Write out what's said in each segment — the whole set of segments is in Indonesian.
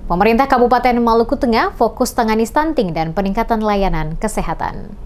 Pemerintah Kabupaten Maluku Tengah fokus tangani stunting dan peningkatan layanan kesehatan.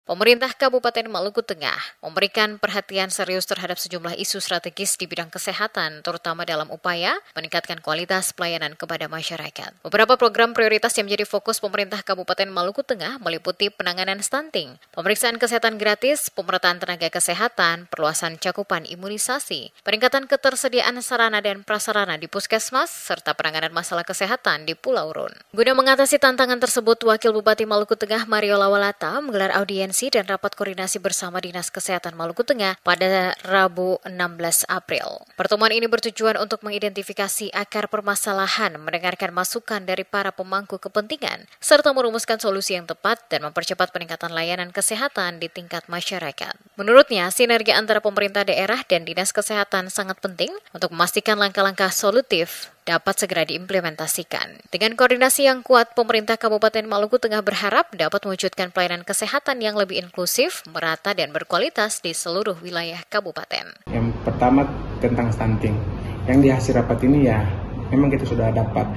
Pemerintah Kabupaten Maluku Tengah memberikan perhatian serius terhadap sejumlah isu strategis di bidang kesehatan, terutama dalam upaya meningkatkan kualitas pelayanan kepada masyarakat. Beberapa program prioritas yang menjadi fokus pemerintah Kabupaten Maluku Tengah meliputi penanganan stunting, pemeriksaan kesehatan gratis, pemerataan tenaga kesehatan, perluasan cakupan imunisasi, peningkatan ketersediaan sarana dan prasarana di puskesmas, serta penanganan masalah kesehatan di Pulau Rune. Guna mengatasi tantangan tersebut, Wakil Bupati Maluku Tengah Mario Lawalata menggelar audiensi dan rapat koordinasi bersama Dinas Kesehatan Maluku Tengah pada Rabu 16 April. Pertemuan ini bertujuan untuk mengidentifikasi akar permasalahan, mendengarkan masukan dari para pemangku kepentingan, serta merumuskan solusi yang tepat dan mempercepat peningkatan layanan kesehatan di tingkat masyarakat. Menurutnya, sinergi antara pemerintah daerah dan Dinas Kesehatan sangat penting untuk memastikan langkah-langkah solutif dapat segera diimplementasikan. Dengan koordinasi yang kuat, pemerintah Kabupaten Maluku Tengah berharap dapat mewujudkan pelayanan kesehatan yang lebih inklusif, merata, dan berkualitas di seluruh wilayah kabupaten. Yang pertama tentang stunting. Yang di hasil rapat ini ya memang kita sudah dapat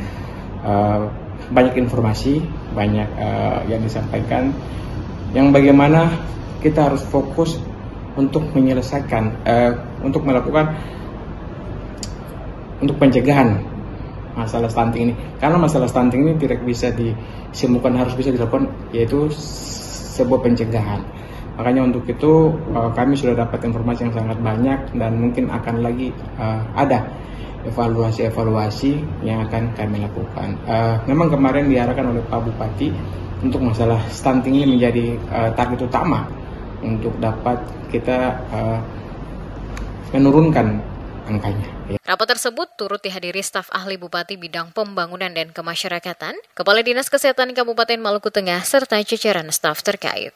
banyak informasi, banyak yang disampaikan, yang bagaimana kita harus fokus untuk menyelesaikan, untuk melakukan, untuk pencegahan masalah stunting ini. Karena masalah stunting ini tidak bisa disembuhkan, harus bisa dilakukan, yaitu sebuah pencegahan. Makanya untuk itu kami sudah dapat informasi yang sangat banyak dan mungkin akan lagi ada evaluasi yang akan kami lakukan. Memang kemarin diarahkan oleh Pak Bupati untuk masalah stunting ini menjadi target utama untuk dapat kita menurunkan angkanya. Rapat tersebut turut dihadiri staf ahli Bupati bidang pembangunan dan kemasyarakatan, Kepala Dinas Kesehatan Kabupaten Maluku Tengah, serta jajaran staf terkait.